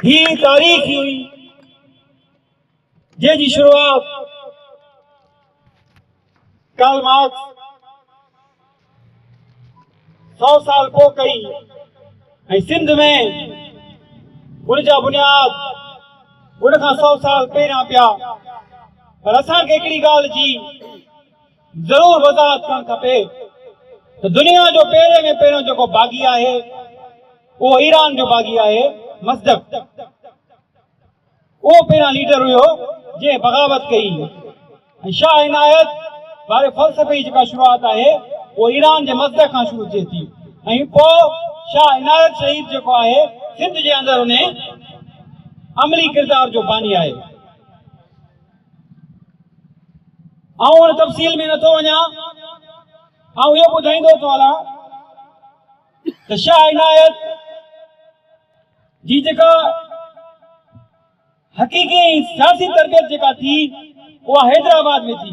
ही तारीख़ हुई जंहिंजी शुरूआत कार्ल मार्क्स 100 साल पोइ कई ऐं सिंध में उन जा बुनियाद उन खां 100 साल पहिरियां पिया। पर असांखे हिकिड़ी ॻाल्हि जी ज़रूर वज़ाहत करणु खपे त दुनिया जो पहिरें में पहिरियों जेको बाग़ी आहे उहो ईरान जो बाग़ी आहे, मस्दक। उहो पहिरियां लीडर हुयो जंहिं बग़ावत कई ऐं शाह इनायत वारे फ़लसफ़े जी जेका शुरूआत आहे उहो ईरान जे मस्दक खां शुरू थिए थी ऐं पोइ शाह इनायत शहीद जेको आहे सिंध जे अंदरि उन अमली किरदार जो बानी आहे। आउं उन तफ़सील में नथो वञा, आउं इहो ॿुधाईंदो थो हलां त शाह इनायत जी जेका हक़ीक़ी सियासी तरबियत जेका थी उहा हैदराबाद में थी।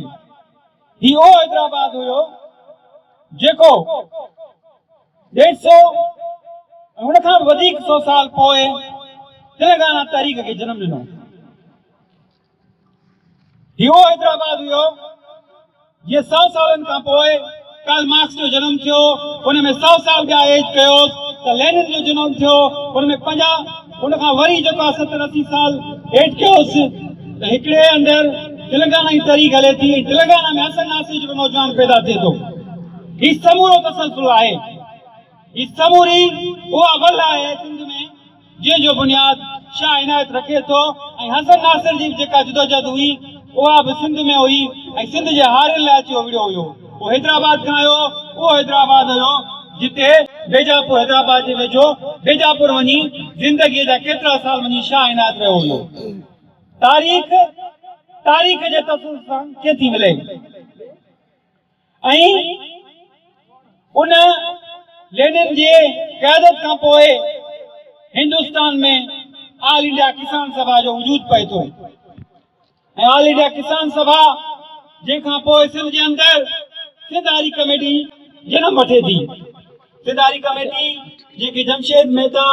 ही उहो हैदराबाद हुयो जेको 150 हुन खां वधीक 100 साल पोइ तेलंगाना तहरीक खे जनम ॾिनो। ही उहो हैदराबाद हुयो जीअं 100 सालनि खां पोइ कार्ल मार्क्स जो जनम थियो, उन में 100 साल ॿिया एज कयोसि त लेनिन जो जनम थियो, उन में 50 उन खां वरी जेको 70-80 साल एज कयोसि त हिकिड़े अंदरि तेलंगाना जी तहरीक हले थी। तेलंगाना में हसन नासिर जो नौजवान पैदा थिए थो। ही समूरो तसलसल आहे, ही समूरी उहा वल आहे सिंध में जंहिंजो बुनियाद शाह इनायत रखे थो ऐं हसन नासिर जी जेका जदोजहद हुई उहा बि सिंध में हुई ऐं सिंध जे हारियुनि लाइ अची विड़ियो हुयो। उहो हैदराबाद खां आयो, उहो हैदराबाद हुयो जिते बेजापुर, हैदराबाद जे वेझो बेजापुर वञी ज़िंदगीअ जा केतिरा साल वञी शाह इनायत रहियो हुयो। तारीख़ जे तसलसल सां कीअं थी मिले ऐं उन लेनिन जी क़यादत खां पोइ हिंदुस्तान में ऑल इंडिया किसान सभा जो वजूद पए थो ऐं ऑल इंडिया किसान सभा जंहिंखां पोइ सिंध जे अंदरि सिंधारी कमेटी जनम वठे थी। सिंधारी कमेटी जेके जमशेद मेहता,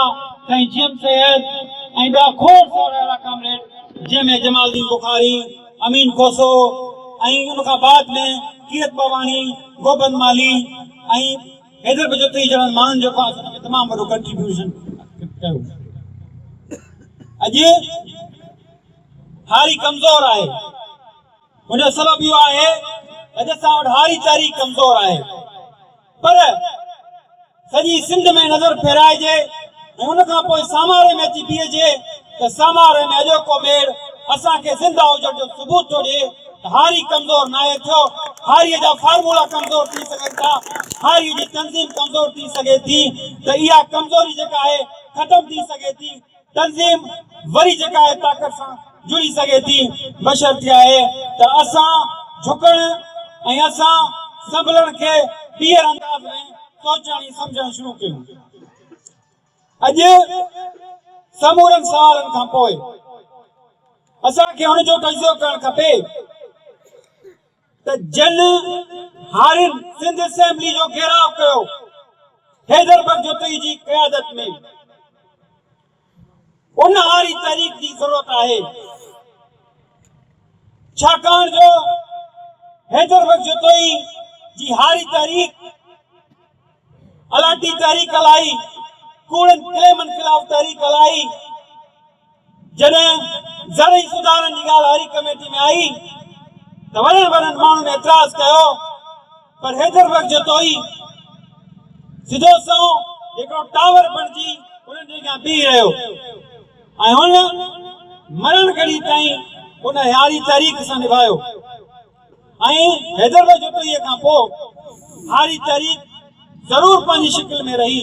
साईं जीएम सैयद ऐं ॿिया खोड़ अहिड़ा कामरेड जंहिंमें जमालुद्दीन बुखारी, अमीन खोसो ऐं उन खां बाद में कीरत बवानी, गोबंद माली ऐं हैदर बजोत्री जहिड़नि माण्हुनि जेको आहे असां में तमामु वॾो कंट्रीब्यूशन कयो। अॼु हारी कमज़ोर आहे, हुनजो सबबु इहो आहे अॼु असां वटि हारी तारीख़ कमज़ोर आहे। पर सॼी सिंध में नज़र फेराइजे ऐं उन खां पोइ सामारे में अची बीहजे त सामारे में अॼोको मेड़ असांखे ज़िंदा हुजण जो सबूत थो ॾिए त हारी कमज़ोर न आहे थियो। हारीअ जा फार्मूला कमज़ोर थी सघनि था, हारीअ जी तंज़ीम कमज़ोर थी सघे थी त इहा कमज़ोरी जेका आहे ख़तम थी सघे थी। तंज़ीम वरी जेका आहे ताक़त सां जुड़ी सघे थी, बशर्ते आहे त असां झुकण ऐं असां संभलण खे ॿीहर अंदाज़ में सोचण ऐं सम्झण शुरू कयूं। अॼु समूरनि सवालनि खां पोइ असांखे हुनजो तजुज़ियो करणु खपे त जन हारियुनि सिंध असेंबली जो घेराव कयो हैदर बगजोत्री जी क़यादत में। उन हारी तारीख़ जी ज़रूरत आहे छाकाणि जो हैदर बगजोत्री जी हारी तारीख़ अलाटी तारीख़ हलाई, कूड़नि क्लेमनि ख़िलाफ़ तारीख़ हलाई। जॾहिं ज़रई सुधारनि जी ॻाल्हि हारी कमेटी में आई त वॾनि माण्हुनि एतिराज़ कयो, पर हैदर बगजोत्री सिधो सओ हिकिड़ो टावर बणिजी उन्हनि जे अॻियां बीह रहियो ऐं हुन मरण घड़ी ताईं उन हारी तारीख़ सां निभायो ऐं हैदर बगजोत्रीअ खां पोइ हारी तारीख़ ज़रूर पंहिंजी शिकिल में रही,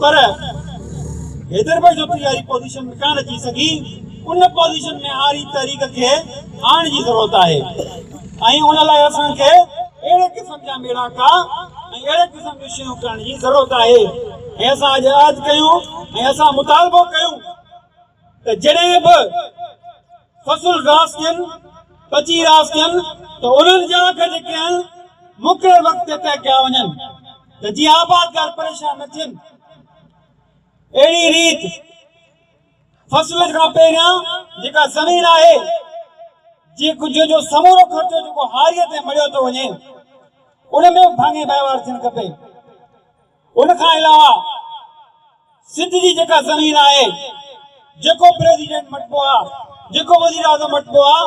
पर हैदर बगजोत्री वारी पोज़ीशन में कान अची सघी। उन पोज़ीशन में हारी तारीख़ खे आणण जी ज़रूरत आहे ऐं उन लाइ असांखे अहिड़े क़िस्म जा मेड़ाका ऐं अहिड़े क़िस्म जूं शयूं करण जी ज़रूरत आहे ऐं असां अॼु यादि कयूं ऐं असां मुतालबो कयूं त जॾहिं बि फसल रास थियनि, पची रास थियनि त उन्हनि जा अघ जेके आहिनि मुक़ररु वक़्त ते तय कया वञनि त जीअं आबादगार परेशान न थियनि। अहिड़ी रीत फसल खां पहिरियां जेका ज़मीन आहे जो समूरो ख़र्चो जेको हारीअ ते मड़ियो थो वञे उन में भाङे वहिंवार थियणु खपे। उन खां अलावा सिंध जी जेका ज़मीन आहे जेको प्रेसिडेंट मटिबो आहे जेको वज़ीर आज़म मटिबो आहे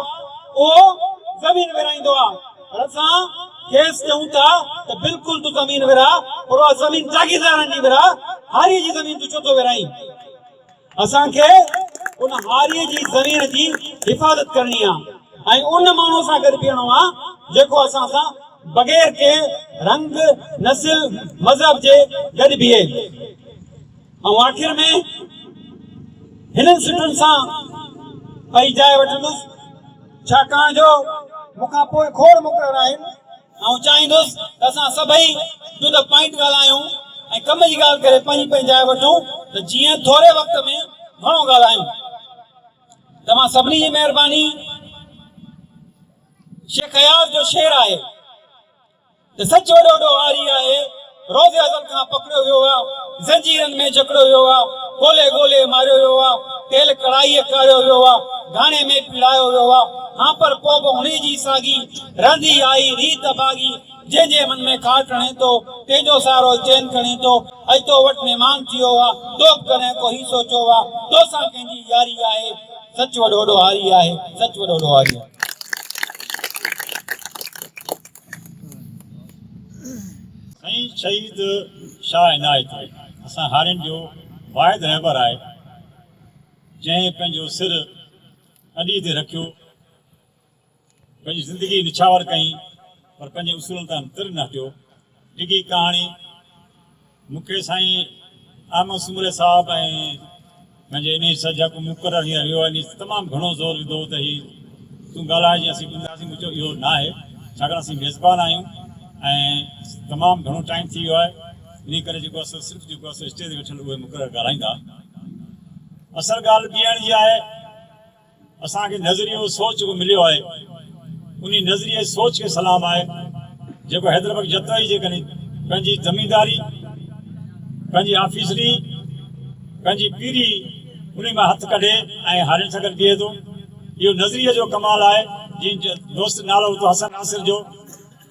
उहो ज़मीन विराईंदो आहे। पर असां खेसि चऊं था त बिल्कुलु तूं ज़मीन विरहा पर उहा ज़मीन जागीरदारनि जी विरहा, हारीअ जी ज़मीन तूं छो थो विरहाईं? असांखे उन हारीअ जी ज़मीन जी हिफ़ाज़त करणी आहे ऐं उन माण्हू सां गॾु बीहणो आहे जेको असां सां बग़ैर के रंग नस्ल मज़हब जे गॾु बीहे। ऐं आख़िर में हिननि सिटुनि सां पई जाइ वठंदुसि छाकाणि जो मूंखां पोइ खोड़ मुक़रर आहिनि ऐं चाहींदुसि त असां सभई टू द पॉइंट ॻाल्हायूं ऐं कम जी ॻाल्हि करे पंहिंजी जाइ वठूं त जीअं थोरे वक़्त में घणो ॻाल्हायूं। तव्हां सभिनी जी महिरबानी। शेख हयात जो शेर आहे त सच वॾो वॾो हारी आहे, रोज़े अज़ल खां पकड़ियो वियो आहे, ज़ंजीरनि में जकड़ियो वियो आहे, ॻोल्हे ॻोल्हे मारियो वियो आहे, तेल कढ़ाईअ कयो वियो आहे, गाने में पिड़ायो वियो आहे। हाँ पर पोइ बि उन जी साॻी रहंदी आई रीत बाग़ी, जंहिंजे मन में खार खणे थो तंहिंजो सहारो चैन खणे थो। अॼु तो वटि महिमान थियो आहे तो कॾहिं को ही सोचियो आहे तोसां कंहिंजी यारी आहे, सच वॾो वॾो हारी आहे, सच वॾो वॾो हारी आहे। साईं शहीद शाह इनायत असां हारियुनि जो वाहिद रहबर आहे जंहिं पंहिंजो सिर अॾी ते रखियो, पंहिंजी ज़िंदगी निछावर कई पर पंहिंजे उसूलनि तां तिर न हटियो। डिघी कहाणी मूंखे साईं अहमद सुमरे साहब ऐं पंहिंजे इन सजा को मुक़ररु हींअर वियो आहे, तमामु घणो ज़ोर विधो त हीउ तूं ॻाल्हाए जीअं असीं ॿुधासीं। मुंहिंजो इहो न आहे छाकाणि असीं मेज़बान आहियूं ऐं तमामु घणो टाइम थी वियो आहे, इन करे जेको असां सिर्फ़ु जेको असां स्टेज ते वेठल उहे मुक़ररु ॻाल्हाईंदा। असल ॻाल्हि ॿियण जी आहे, असांखे नज़रियो सोच जेको मिलियो आहे उन नज़रिए सोच खे सलाम आहे जेको हैदराबाद जतोई जे करे पंहिंजी ज़मींदारी पंहिंजी ऑफिसरी पंहिंजी पीढ़ी उन मां हथु कढे ऐं हारियुनि सां गॾु बीहे थो। इहो नज़रिये जो कमाल आहे। जीअं दोस्त नालो वरितो हसन नासिर जो,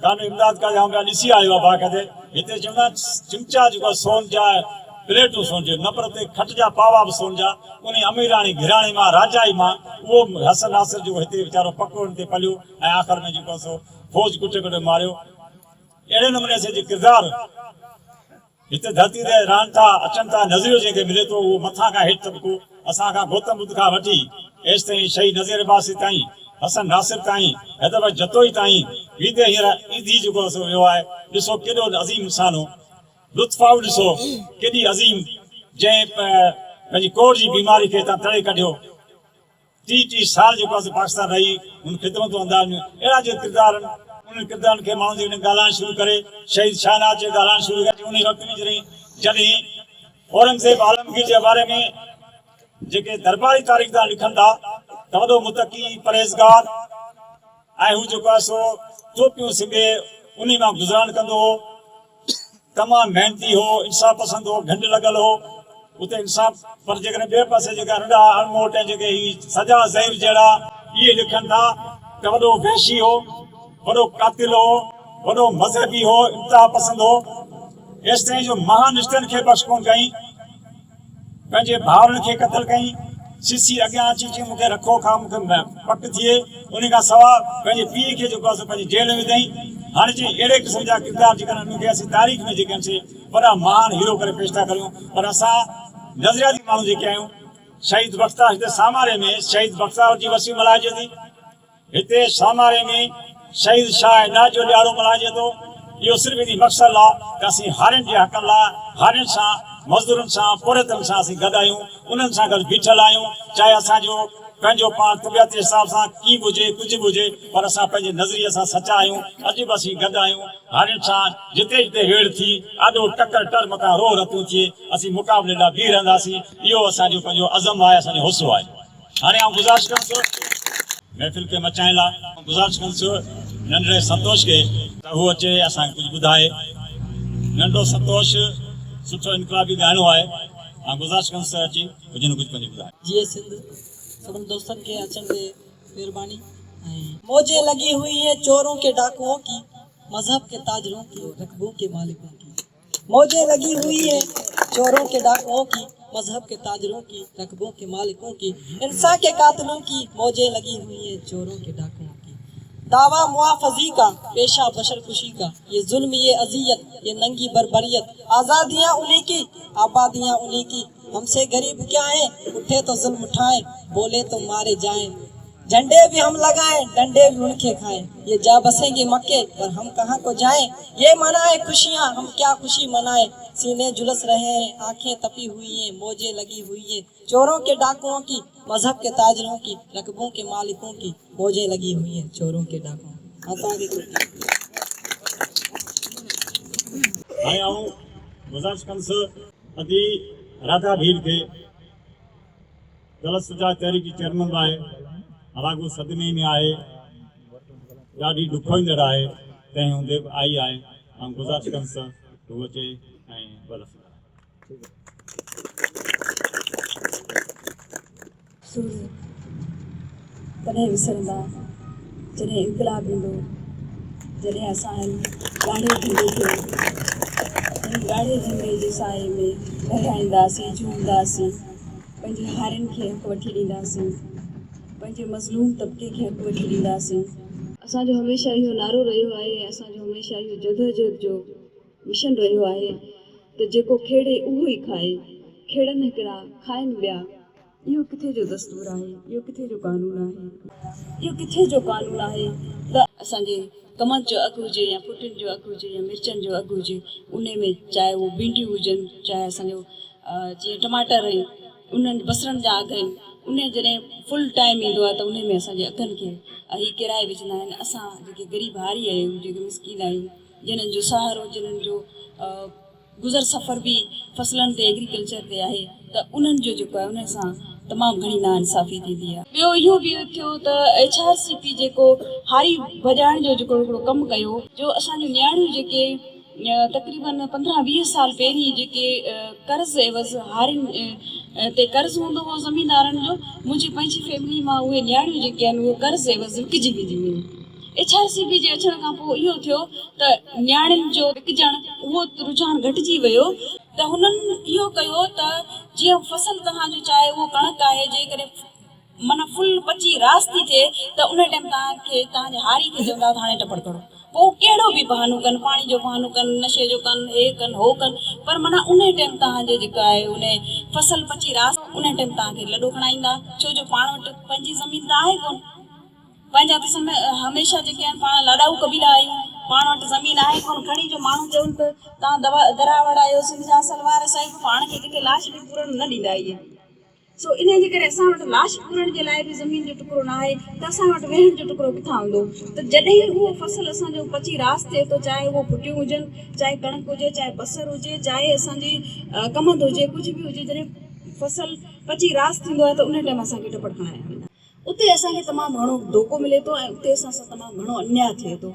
कानो इमदाद का जाम ॾिसी आयो आहे बाक़ाइदे। हिते चवंदा चिमचा जेको सोन जा प्लेटूं सोन जो, न पर उते खट जा पावा बि सोन जा, उन अमीराणी घिराणी मां राजाई मां उहो हसन नासिर जेको हिते वीचारो पको ते पलियो ऐं आख़िर में जेको सो फौज कुटे कुटे मारियो। अहिड़े नमूने असांजे किरदारु हिते धरती ते रहनि था अचनि था, नज़रियो जंहिंखे मिले थो उहो मथां खां हेठि तबिको असांखां गौतम बुद्ध खां वठी एसि ताईं शहीद नज़ीर अब्बासी ताईं हसन नासिर ताईं हैदराबाद जतोई ताईं वीदे हींअर ईदी जेको सो वियो आहे। ॾिसो केॾो अज़ीम इंसानु हो, लुत्फ़ाउ ॾिसो केॾी अज़ीम, जंहिं पंहिंजी कोड़ जी बीमारी खे तव्हां तड़े कढियो। 30 साल जेको आहे पाकिस्तान रही हुन ख़िदमत अंदाज़ में अहिड़ा जे किरदार उन्हनि किरदारनि खे माण्हू जेकॾहिं ॻाल्हाइणु शुरू करे शहीद शाहनाज़ जे ॻाल्हाइणु शुरू करे उन वक़्त में जॾहिं औरंगज़ेब आलमगीर जे बारे में जेके दरबारी तारीख़ था लिखनि था त वॾो मुतक़ी परहेज़गार ऐं हू जेको आहे सो टोपियूं सिबे उन मां गुज़रान कंदो हो, तमामु महिनती हो, इंसाफ़ पसंदि हो, घंड लॻल हो उते इंसाफ़। पर जेकॾहिं ॿिए पासे जेका नंढा अणमोट ऐं जेके ही सजा ज़हीर जहिड़ा इहे लिखनि था त वॾो वहशी हो, वॾो कातिल हो, वॾो मज़हबी हो, इंतिहा पसंदि हो। एसि ताईं जो महानिष्ठनि खे बख़्श कोन कई, पंहिंजे भाउरनि खे क़तल कई। सीसी अॻियां अची अची मूंखे रखो खां मूंखे पक थिए, उन खां सवाइ पंहिंजे पीउ खे जेको आहे पंहिंजी जेल में विधई। हाणे जी अहिड़े क़िस्म जा किरदार जेका उनखे असीं तारीख़ में जेके आहिनि वॾा महान हीरो करे पेश था करियूं। पर असां नज़रियाती माण्हू जेके आहियूं, शहीद बख़्तार हिते सामारे में शहीद बख़्तार जी वसी मल्हाइजे थी, हिते सामारे में शहीद शाह इनायत जो ॾियारो मल्हाइजे थो। इहो सिर्फ़ु एॾी मक़सदु आहे त असीं हारियुनि जे हक़ लाइ हारियुनि सां मज़दूरनि सां पुरतनि सां असीं गॾु आहियूं, उन्हनि सां गॾु बीठल आहियूं। चाहे असांजो पंहिंजो पाण तबियत जे हिसाब सां कीअं बि हुजे कुझु बि हुजे, पर असां पंहिंजे नज़रिए सां सचा आहियूं। अॼु बि असीं गॾु आहियूं हारियुनि सां। जिते जिते वेड़ थी ॾाढो टकर टर मथां रो रतूं थिए असीं मुक़ाबले लाइ बीह रहंदासीं। इहो असांजो पंहिंजो अज़म आहे, असांजो हुस्सो आहे। हाणे आउं गुज़ारिश कंदुसि महफ़िल खे मचाइण लाइ, गुज़ारिश कंदुसि नंढड़े संतोष खे त हू अचे असांखे कुझु ॿुधाए। नंढो संतोष सुठो इनकलाबी ॻाइणो आहे, मां गुज़ारिश कंदुसि अची। कुझु न कुझु पंहिंजो ॿुधाए। जीए सिंध सभिनि दोस्तनि खे अचण ते महिरबानी। मौजे लगी हुई है चोरों के डाकुओं की, मजहब के ताजरों की, रकबों के मालिकों की। मौजे लगी हुई है चोरों के डाकुओं की, मजहब के ताजरों की, रकबों के मालिकों की, इंसान के कातिलों की मौजे लगी हुई है चोरों के डाकुओं की। दावा मुआफजी का, पेशा बशर खुशी का, ये जुल्म ये अजियत, ये नंगी बरबरियत, आज़ादियाँ उन्हीं की, आबादियाँ उन्हीं की, हमसे गरीब क्या है, उठे तो जुल्म उठाएं, बोले तो मारे जाएं, झंडे भी हम लगाएं, डंडे भी उनके खाएं, ये जा बसेंगे मक्के पर हम कहाँ को जाएं, ये मनाए खुशियाँ हम क्या खुशी मनाएं, सीने झुलस रहे हैं आंखें तपी हुई हैं, मौजे लगी हुई है चोरों के डाकुओं की, मजहब के ताजरों की, रकबों के मालिकों की, मौजे लगी हुई है चोरों के डाकुओं। हाणे आऊं गुज़ारिश कंदुसि अदी राधा भील खे दलित सुजाॻ तहरीक जी चेयरमैन बि आहे, हालांकि सदमे में आहे, ॾाढी ॾुखोईंदड़ आहे, तंहिं हूंदे बि आई आहे। ऐं गुज़ारिश कंदुसि त उहो अचे ऐं सूर्य कॾहिं विसरंदा जॾहिं इनकलाब ईंदो, जॾहिं असां ॻाढ़े झंडे खे ॻाढ़े झंडे जे साए में लहराईंदासीं, झूमंदासीं, पंहिंजे हारियुनि खे हक़ वठी ॾींदासीं, पंहिंजे मज़लूम तबिके खे हक़ वठी ॾींदासीं। असांजो हमेशह इहो नारो रहियो आहे, असांजो हमेशह इहो जदोजहद जो मिशन रहियो आहे त जेको खेड़े उहो ई खाए, खेड़नि हिकिड़ा खाइनि ॿिया। इहो किथे जो दस्तूर आहे, इहो किथे जो कानून आहे, इहो किथे जो कानून आहे त असांजे कमनि जो अघु हुजे या पुटनि जो अघु हुजे या मिर्चनि जो अघु हुजे, उन में चाहे उहो भिंडियूं हुजनि, चाहे असांजो जीअं टमाटर आहिनि, उन्हनि बसरनि जा अघ आहिनि, उन जॾहिं फुल टाइम ईंदो आहे त उन में असांजे अघनि खे ई किराए विझंदा आहिनि। असां जेके ग़रीब हारी आहियूं, जेके मिसकीन आहियूं, जिन्हनि जो सहारो, जिन्हनि जो गुज़र सफ़र बि फसलनि ते एग्रीकल्चर ते आहे, त उन्हनि जो जेको आहे उन सां तमामु घणी नाइंसाफ़ी थींदी आहे। ॿियो इहो बि थियो त HRCP जेको हारी भॼाइण जो जेको हिकिड़ो कमु कयो, जो असांजूं नियाणियूं जेके तक़रीबन 15-20 साल पहिरीं जेके कर्ज़ एवज़ हारियुनि ते कर्ज़ हूंदो हो ज़मीनदारनि जो, मुंहिंजी पंहिंजी फैमिली मां उहे नियाणियूं जेके आहिनि उहे कर्ज़ एवज़ विकिजी वेंदियूं हुयूं। HRCP जे अचण खां पोइ इहो थियो त नियाणियुनि जो विकिजण उहो रुझान घटिजी वियो, त हुननि इहो कयो त जीअं फसल तव्हांजो चाहे उहो कणक आहे, जेकॾहिं माना फुल पची रास थी थिए त उन टाइम तव्हांखे तव्हांजे हारी खे चवंदा त हाणे टपड़ करो, पोइ कहिड़ो बि बहानो कनि, पाणी जो बहानो कनि, नशे जो कनि, हे कनि हो कनि, पर माना उन टाइम तव्हांजे जेका आहे उन फसल पची रास उन टाइम तव्हांखे लॾो खणाईंदा, छो जो पाण वटि पंहिंजी ज़मीन त आहे कोन, पंहिंजा त समय हमेशह जेके आहिनि पाण लाॾाऊ कबीला आहियूं, पाण वटि ज़मीन आहे कोन, खणी जो माण्हू चवनि त तव्हां दरावड़ आहियो, सिंध जा सलवार साहिब, पाण खे किथे लाश बि पूरण न ॾींदा इहे। सो इन जे करे असां वटि लाश पूरण जे लाइ बि ज़मीन जो टुकड़ो न आहे, त असां वटि वेहण जो टुकड़ो किथां हूंदो? त जॾहिं उहो फसल असांजो पची रास थिए थो, चाहे उहो फुटियूं हुजनि, चाहे कणक हुजे, चाहे बसर हुजे, चाहे असांजी कमंद हुजे, कुझु बि हुजे, जॾहिं फसल पची रास थींदो आहे त उन टाइम असांखे टपड़ खणाइणा वेंदा, उते असांखे तमामु घणो धोखो मिले थो ऐं उते असां सां तमामु घणो अन्याय थिए थो।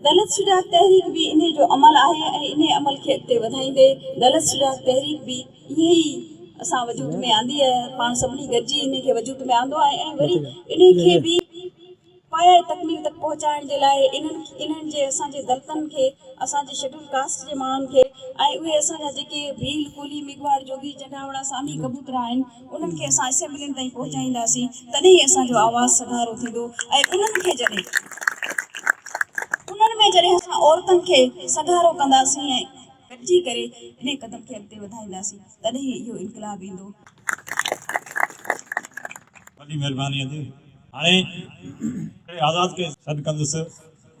दलित सुजाॻ तहरीक बि इन जो अमल आहे ऐं इन अमल खे अॻिते वधाईंदे दलित सुजाॻ तहरीक बि इहे ई असां वजूद में आंदी आहे, पाण सभिनी गॾिजी इन खे वजूद में आंदो आहे ऐं वरी इन खे बि पाया तकमील तक पहुचाइण जे लाइ इन्हनि जे असांजे दलितनि खे, असांजे शेड्यूल कास्ट जे माण्हुनि खे ऐं उहे असांजा जेके भील, कुली, मेघवाड़, जोगी, जटावड़ा, सामी, कबूतरा आहिनि, उन्हनि खे असां असेंबलियुनि ताईं पहुचाईंदासीं, तॾहिं असांजो आवाज़ सधारो थींदो ऐं उन्हनि में जॾहिं असां औरतुनि खे सधारो कंदासीं ऐं गॾिजी करे इन क़दम खे अॻिते वधाईंदासीं, तॾहिं इहो इनकलाब ईंदो। वॾी महिरबानी अॼु हाणे आज़ाद खे सॾु कंदुसि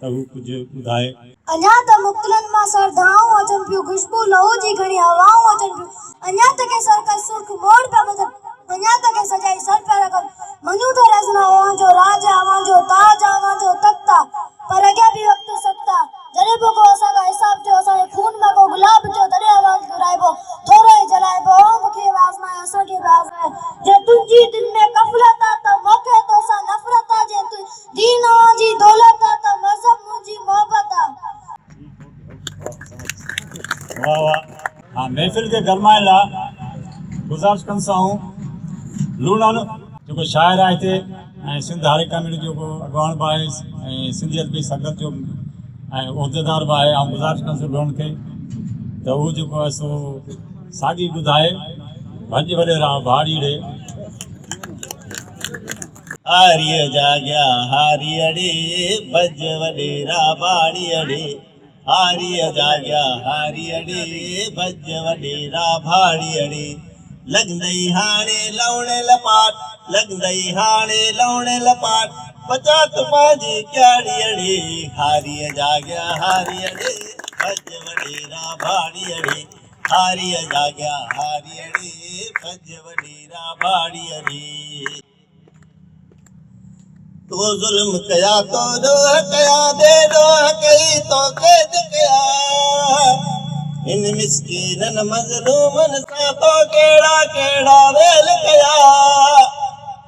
त हू कुझु ॿुधाए। अञा त मुक्तलनि मां सरधाऊं अचनि पियूं, खुशबू लहू जी घणी हवाऊं अचनि पियूं, अञा त के सर का सुर्ख मोड़ पिया बदन, अञा त के सजाई सर पिया रखनि, मञू तो रज़ना अवां जो राज, अवां जो ताज, अवां जो तख्ता, पर अॻियां बि वक़्तु सख्ता, जॾहिं बि को असांखां हिसाब थियो, असांजे खून में को गुलाब थियो, तॾहिं आवाज़ घुराइबो, थोरो ई जलाइबो, मूंखे आज़माए, असांखे बि आज़माए, जे तुंहिंजी दिल में गफ़लत आहे त मूंखे तोसां नफ़रत आहे, जे तूं दीन जी दौलत आहे त मज़हब मुंहिंजी मोहबत आहे। वाह वाह। हाँ, महफ़िल के गरमाइण लाइ गुज़ारिश कंदुसि लूणान जेको शाइर आहे हिते ऐं सिंध हारी कमेटी जो अॻवान बि आहे ऐं सिंधियत बि संगत जो ऐं उहिदेदार बि आहे। ऐं गुज़ारिश कंदुसि लूण खे त उहो जेको आहे सो साॻी ॿुधाए भॼ वॾेरा भाड़ीड़े हारिय जाग्या हारियड़े भज वडेरा भाड़ियड़े हारिय जाग्या हारियड़े भज वडेरा भाड़ियड़े लगंदई हाणे लवणे लपाट लगंदई हाणे लवणे लपाट पचात पाजी क्याड़ियड़े हारिय जाग्या हारियड़े भज वडेरा भाड़ियड़े हारिय जाग्या हारियड़े भज वडेरा भाड़ियड़े तो जुल्म कया तो दोह कया दे दोह कई तो कैद कया इन मिस्कीनन मज़लूमन सा तो केड़ा केड़ा वेल कया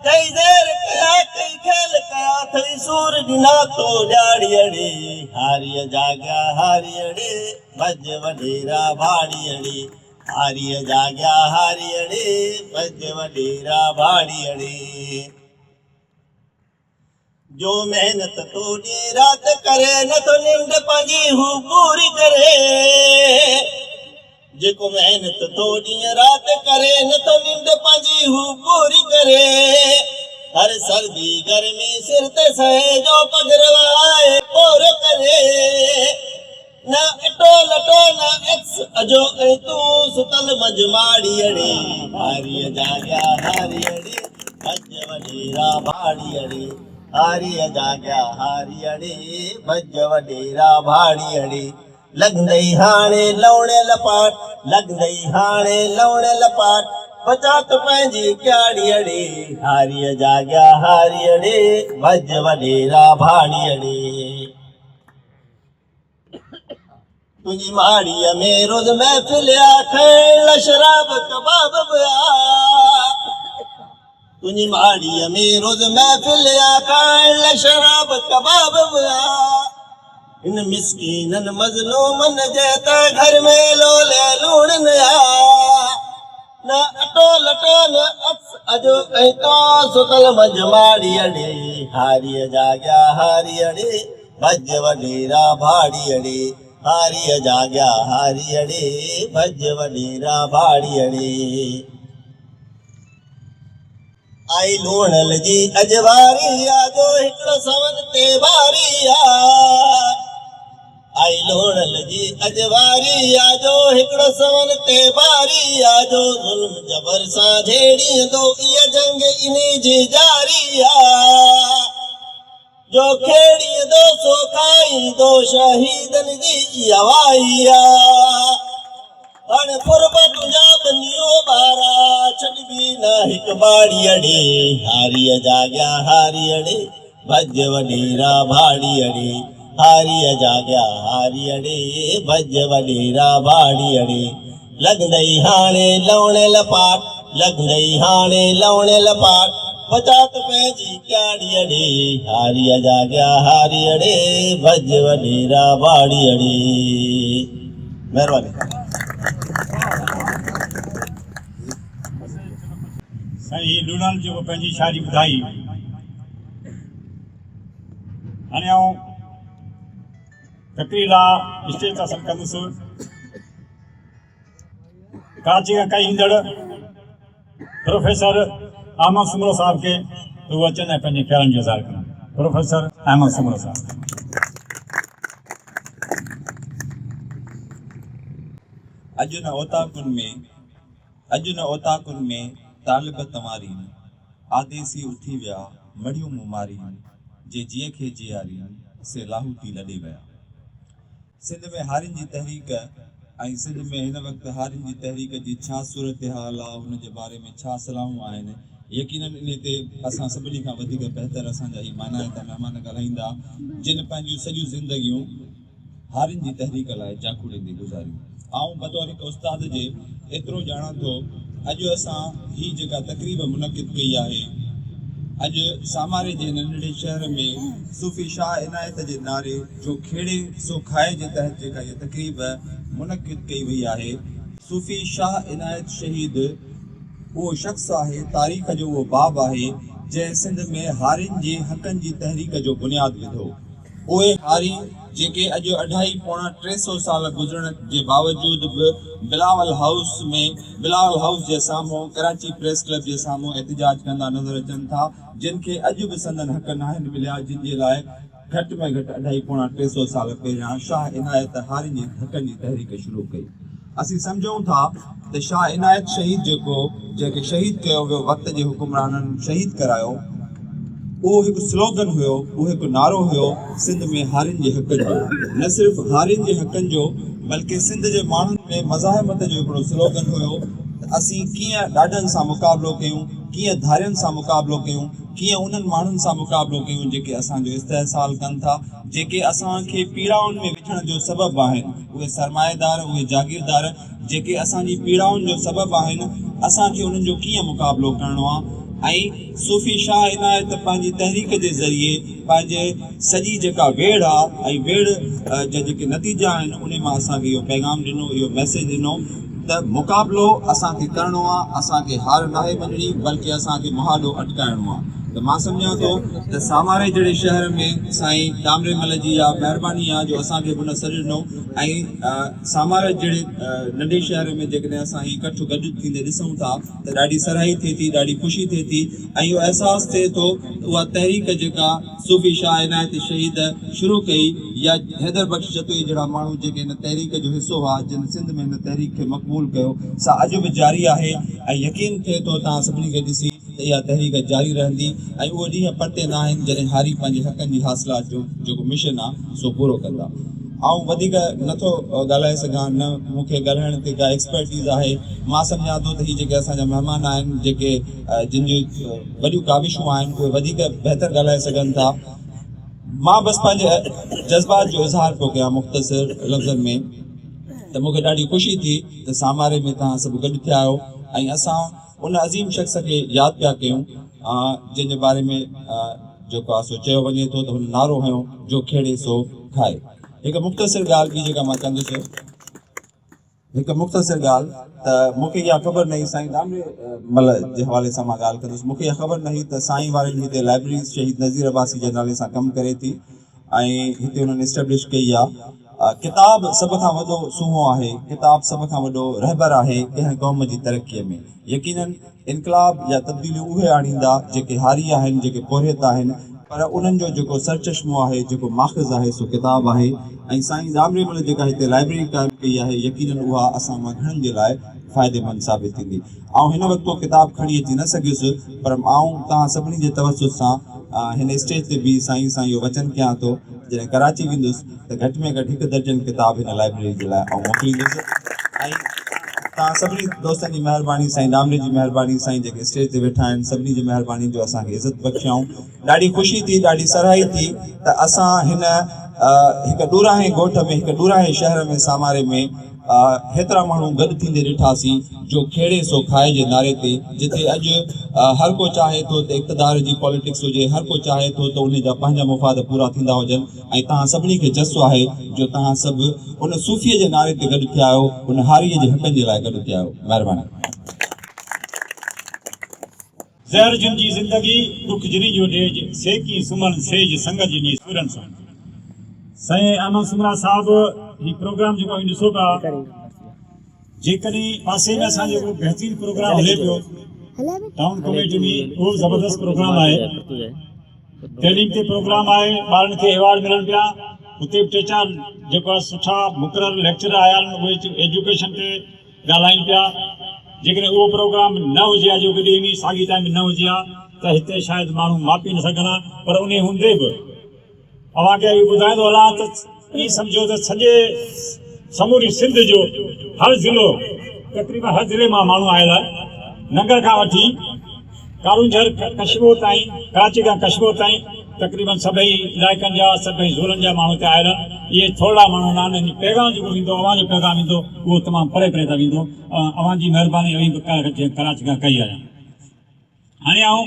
कई देर कया कई खेल कया थई सूर दिना तो ॾाड़ियड़े हारिय जाग्या हारियड़े भज वडेरा भाड़ियड़े हारिय जाग्या हारियड़े भज वडेरा भाड़ियड़े जो मेहनत तो ॾींहुं राति करे न तो निंड पंहिंजी हू पूरी करे जेको मेहनत तो ॾींहुं राति करे न तो निंड पंहिंजी हू पूरी करे हर सर्दी गर्मी सिर ते सहे जो पगरवाए पोर करे न अटो लटो न एक्स अजो ऐं तूं सुतल मजमाड़ीअड़े हारिय जाग्या हारियड़े भज वडेरा भाड़ियड़े हारिय जाग्या हारियड़े भज वडेरा भाड़ियड़े लगंदई हाणे लवणे लपाट लगंदई हाणे लवणे लपाट पचात पंहिंजी क्याड़ियड़े हारिय जाग्या हारियड़े भज वडेरा भाड़ियड़े तुंहिंजी माड़ीअ में रोज़ महफ़िल खाइण शराब कबाब बि तुंहिंजी माड़ीअ में रोज़ महफ़िल खाइण शराब कबाब बि इन मिस्कीनन मज़लूमन जे त घर में लोले लूण न न अटो लटो न अक्स अजो ऐं तो सुतल मजमाड़ीअड़े हारिय जाग्या हारियड़े भज वडेरा भाड़ियड़े हारिय जाग्या हारियड़े भज वडेरा भाड़ियड़े आई लूणल जी अजवारी आ जो हिकिड़ो सवन ते वारी आ आई लूणल जी अजवारी आ जो हिकिड़ो सवन ते वारी आ जो ज़ुल्म जबर सां झेड़ींदो इहा जंग इन्ही जी जारी आ जो खेड़ींदो सो खाईंदो शहीदन जी इहा वाई आ हण फुरब तुंहिंजा बनियो ॿारा छॾबी न हिकु बाड़ीअड़े हारिय जाग्या हारियड़े भज वडेरा भाड़ियड़े हारिय जाग्या हारियड़े भज वडेरा भाड़ियड़े लगंदई हाणे लवणे लपाट लगंदई हाणे लवणे लपाट पचात पंहिंजी क्याड़ियड़े हारिय जाग्या हारियड़े भज वडेरा भाड़ियड़े महिरबानी साईं लूणान जेको पंहिंजी शाइरी ॿुधाई हाणे आउं तकरीर लाइ स्टेज ते असर कंदुसि कराची खां कई ईंदड़ प्रोफेसर अहमद सुमरो साहब खे उहो अचनि ऐं पंहिंजे ख़्यालनि जो इज़हार कनि। प्रोफेसर अहमद सुमरो साहब। अॼु न ओताकुनि में तालिब तमारी आदेसी उथी विया मड़ियूं मुमारी जे जीअ खे जियारी से लाहूती लॾे विया। सिंध में हारियुनि जी तहरीक ऐं सिंध में हिन वक़्तु हारियुनि जी तहरीक जी छा सूरत हाल आहे हुन जे बारे में छा सलाहूं आहिनि यकीनन इन ते असां सभिनी खां वधीक बहितर असांजा ही मानाइता महिमान ॻाल्हाईंदा जिन पंहिंजूं सॼियूं ज़िंदगियूं हारियुनि जी तहरीक लाइ जाखुड़ींदी गुज़ारियूं। आऊं बतौर हिकु उस्ताद जे एतिरो ॼाणा थो अॼु असां ही जेका तक़रीब मुनक़िद कई आहे अॼु सामारे जे नंढड़े शहर में सूफ़ी शाह इनायत जे नारे जो खेड़े सो खाए जे तहत जेका इहा तक़रीब मुनक़िद कई वई आहे। सूफ़ी शाह इनायत शहीद उहो शख़्स आहे, तारीख़ जो उहो बाब आहे जंहिं सिंध में हारियुनि जे हक़नि जी तहरीक जो बुनियादु विधो। उहे हारी जेके अॼु 250-300 साल गुज़रण जे बावजूदु बि बिलावल हाउस जे साम्हूं, कराची प्रेस क्लब जे साम्हूं एहतिजाज कंदा नज़र अचनि था, जिन खे अॼु बि संदन हक़ न आहिनि मिलिया, जिन जे लाइ घटि में घटि 250-300 साल पहिरियां शाह इनायत हारियुनि जे हक़नि जी तहरीक शुरू कई। असीं सम्झूं था त शाह इनायत शहीद जंहिंखे शहीद कयो वियो, वक़्त जे हुकुमराननि शहीद करायो, उहो हिकु स्लोगन हुयो, उहो हिकु नारो हुयो सिंध में हारियुनि जे हक़नि जो। न सिर्फ़ु हारियुनि जे हक़नि जो बल्कि सिंध जे माण्हुनि में मज़ाहिमत जो हिकिड़ो स्लोगन हुयो त असीं कीअं ॾाढनि सां मुक़ाबिलो कयूं, कीअं धारियुनि सां मुक़ाबिलो कयूं, कीअं उन्हनि माण्हुनि सां मुक़ाबिलो कयूं जेके असांजो इस्तेहसाल कनि था, जेके असांखे पीड़ाउनि में विझण जो सबबु आहिनि। उहे सरमाएदार, उहे जागीरदार जेके असांजी पीड़ाउनि जो सबबु आहिनि, असांखे उन्हनि जो कीअं मुक़ाबिलो करिणो आहे। ऐं सूफ़ी शाह इनायत पंहिंजी तहरीक जे ज़रिए पंहिंजे सॼी जेका वेड़ आहे ऐं वेड़ जा जेके नतीजा आहिनि, उन मां असांखे इहो पैगाम ॾिनो, इहो मैसेज ॾिनो त मुक़ाबिलो असांखे करिणो आहे, असांखे हार नाहे मञणी बल्कि असांखे मुहाॾो अटकाइणो आहे। त मां सम्झां थो त सामारे जहिड़े शहर में साईं दामरेमल जी या महिरबानी आहे जो असांखे मुनसर ॾिनो, ऐं सामारे जहिड़े नंढे शहर में जेकॾहिं असां इकठो गॾु थींदे ॾिसूं था त ॾाढी सराही थिए थी, ॾाढी ख़ुशी थिए थी, ऐं इहो अहसासु थिए थो उहा तहरीक जेका सूफ़ी शाह इनायत शहीद शुरू कई या हैदर बख़्श जतोई जहिड़ा माण्हू जेके हिन तहरीक जो हिसो हुआ, जिन सिंध में हिन तहरीक खे मक़बूल कयो, सा अॼु बि जारी आहे। ऐं यकीन थिए थो तव्हां सभिनी खे ॾिसी त इहा तहरीक जारी रहंदी ऐं उहे ॾींहं परते न आहिनि जॾहिं हारी पंहिंजे हक़नि जी हासिलात जो जेको मिशन आहे सो पूरो कंदा। ऐं वधीक नथो ॻाल्हाए सघां, न मूंखे ॻाल्हाइण ते का एक्सपर्टीज़ आहे। मां सम्झां थो त हीअ जेके असांजा महिमान आहिनि, जेके जिन जी वॾियूं काविशूं आहिनि, उहे वधीक बहितर ॻाल्हाए सघनि था। मां बसि पंहिंजे जज़्बात जो इज़हार पियो कयां मुख़्तसिर लफ़्ज़नि में त मूंखे ॾाढी ख़ुशी थी त सामारे में तव्हां सभु गॾु थिया आहियो ऐं असां उन अज़ीम शख़्स खे यादि पिया कयूं जंहिंजे बारे में जेको आहे सो चयो वञे थो त हुन नारो हयो, जो खेड़े सो खाए। हिकु मुख़्तसिर ॻाल्हि ॿी जेका मां कंदुसि, हिकु मुख़्तसिर ॻाल्हि त मूंखे इहा ख़बर न हुई, साईं दामरेमल जे हवाले सां मां ॻाल्हि कंदुसि। मूंखे इहा ख़बर न हुई त साईं वारनि हिते लाइब्रेरी शहीद नज़ीर अब्बासी जे नाले सां कमु करे थी ऐं हिते हुननि इस्टेब्लिश कई आहे। किताब सभ खां वॾो सूंहों आहे, किताब सभ खां वॾो रहबर आहे कंहिं क़ौम जी तरक़ीअ में। यकीनन इनकलाब या तब्दीलियूं उहे आणींदा जेके हारी आहिनि, जेके पोरियत आहिनि, पर उन्हनि जो जेको सरचश्मो आहे, जेको माख़ज़ आहे, सो किताब आहे। ऐं साईं दामरेमल जेका हिते लाइब्रेरी क़ाइमु कई आहे, यकीनन उहा असां मां घणनि जे लाइ फ़ाइदेमंद साबित थींदी। ऐं हिन वक़्तु किताब खणी अची न सघियुसि, पर आउं तव्हां सभिनी जे तवसुस सां हिन स्टेज ते बि साईं सां इहो वचन कयां थो जॾहिं कराची वेंदुसि त घटि में घटि 1 दर्जन किताब हिन लाइब्रेरी जे लाइ आउं मोकिलींदुसि। ऐं तव्हां सभिनी दोस्तनि जी महिरबानी, साईं दामरे जी महिरबानी, साईं जेके स्टेज ते वेठा आहिनि सभिनी जी महिरबानी जो असांखे इज़त बख़्शियाऊं। ॾाढी ख़ुशी थी, ॾाढी सराही थी त असां हिन हिकु ॾूराहे ॻोठ में, हिकु ॾूराहे शहर में, सामारे में हेतिरा माण्हू गॾु थींदे ॾिठासीं जो खेड़े सो खाए जे नारे ते, जिते अॼु हर को चाहे थो त इक़्तिदार जी पॉलिटिक्स हुजे, हर को चाहे थो त उन जा पंहिंजा मुफ़ाद पूरा थींदा हुजनि। ऐं तव्हां सभिनी खे जसो आहे जो तव्हां सभु उन सूफ़ीअ जे नारे ते गॾु थिया आहियो, उन हारीअ जे हक़नि जे लाइ गॾु थिया आहियो। महिरबानी। ज़हर जिन जी ज़िंदगी दुख जिनी जो ॾेज, सेकी सुमन सेज संग जिनी सुरन सां। साईं अहमद सुमरा साहब ही प्रोग्राम जेको ॾिसो पिया, जेकॾहिं पासे में असांजो को बहितरीनु प्रोग्राम हले पियो टाउन कमेटी में, उहो ज़बरदस्त प्रोग्राम आहे। तइलीम ते प्रोग्राम आहे, ॿारनि खे अवॉर्ड मिलनि पिया, हुते बि 3-4 जेको आहे सुठा मुक़ररु लेक्चर आया आहिनि, उहे एजुकेशन ते ॻाल्हाइनि पिया। जेकॾहिं उहो प्रोग्राम न हुजे हा, जो कॾहिं इन साॻी टाइम न हुजे हा, त हिते शायदि माण्हू मापी न सघंदा। पर उन हूंदे बि अव्हांखे इहो ॿुधाईंदो हलां त ईअं सम्झो त सॼे समूरी सिंध जो हर ज़िलो, तक़रीबन हर ज़िले मां माण्हू आयल आहे, नंगर खां वठी कारूंझर कशमोर ताईं, कराची खां कशमोर ताईं, तक़रीबन सभई इलाइक़नि जा, सभई ज़ोननि जा माण्हू हिते आयल आहिनि। इहे थोरा माण्हू न आहिनि। पैगाम जेको ईंदो, अव्हां जो पैगाम ईंदो, उहो तमामु परे परे ताईं वेंदो। अव्हां जी महिरबानी अवी बि कराची खां कई आहे। हाणे आउं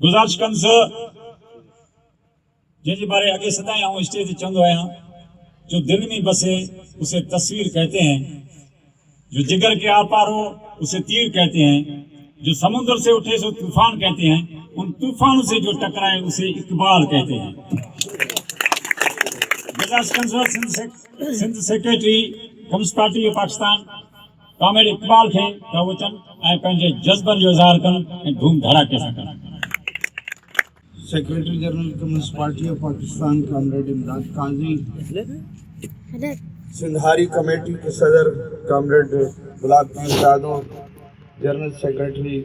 गुज़ारिश कंदुसि, जंहिंजे बारे अॻे सदाईं आउं स्टेज ते चवंदो आहियां, जो दिल में बसे उसे तस्वीर कहते हैं, जो जिगर के आर पार हो उसे तीर कहते हैं, जो समुद्र से उठे सो तूफान कहते हैं, उन तूफानों से जो टकराए उसे इकबाल कहते हैं। Sindh secretary Communist Party of Pakistan comrade Iqbal खे वचन ऐं पंहिंजे जज़्बनि जो इज़हार कनि ऐं धूम धड़ाके सां कनि। Secretary general communist Party of Pakistan comrade इमदाद काजी, सिंधारी कमेटी के सदर कॉमरेड गुलाब पीर दादो, general secretary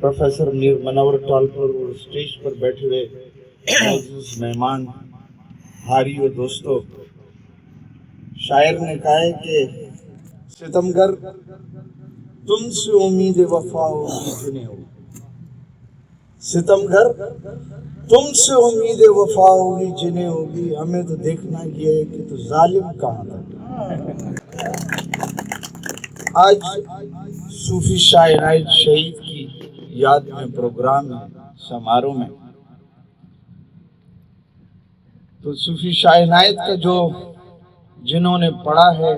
professor Mir Manwar Talpur और स्टेज पर बैठे हुए मौजूद मेहमान, हारी और दोस्तों, शायर ने कहा है कि सितमगर तुमसे उम्मीद वफा होगी जिन्हें हो, सितमगर तुमसे उम्मीद वफा होगी जिन्हें होगी, हमें तो देखना ये है कि तो जालिम कहाँ था। आज सूफी शाह इनायत शहीद की याद में प्रोग्राम है, समारोह में, तो सूफी शाह इनायत का जो जिन्होंने पढ़ा है,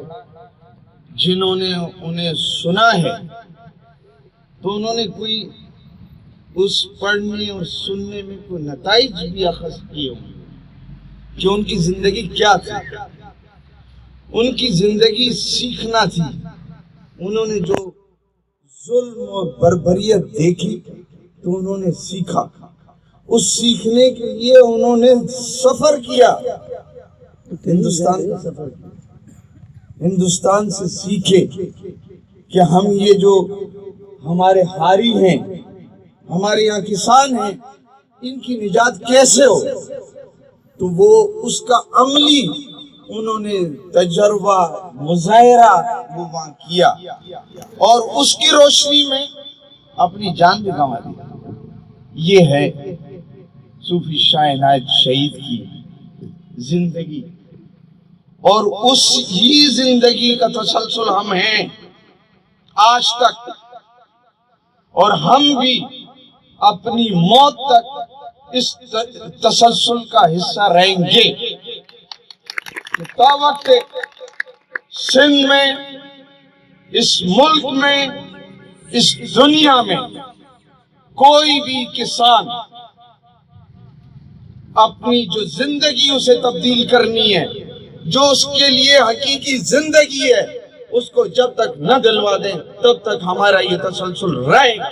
जिन्होंने उन्हें सुना है, तो उन्होंने कोई उस पढ़ने और सुनने में कोई नताइज भी अखज़ किए होंगे कि उनकी जिंदगी क्या थी। उनकी जिंदगी सीखना थी। उन्होंने जो जुल्म और बर्बरियत देखी तो उन्होंने सीखा। उस सीखने के लिए उन्होंने सफर किया, हिंदुस्तान का सफर किया, हिंदुस्तान से सीखे कि हम ये जो हमारे हारी हैं, हमारे यहाँ किसान हैं, इनकी निजात कैसे हो। तो वो उसका अमली उन्होंने तजर्बा मुजाहिरा वो वहाँ किया और उसकी रोशनी में अपनी जान भी गंवा दी। ये है सूफी शाह इनायत शहीद की जिंदगी और उस ही जिंदगी का तसलसल हम हैं आज तक, और हम भी अपनी मौत तक इस तसलसल का हिस्सा रहेंगे। तो वक्त सिंध में, इस मुल्क में, इस दुनिया में कोई भी किसान अपनी जो जिंदगी उसे तब्दील करनी है, जो उसके लिए हकीकी जिंदगी है, उसको जब तक न दिलवा दें तब तक हमारा ये तसलसल रहेगा।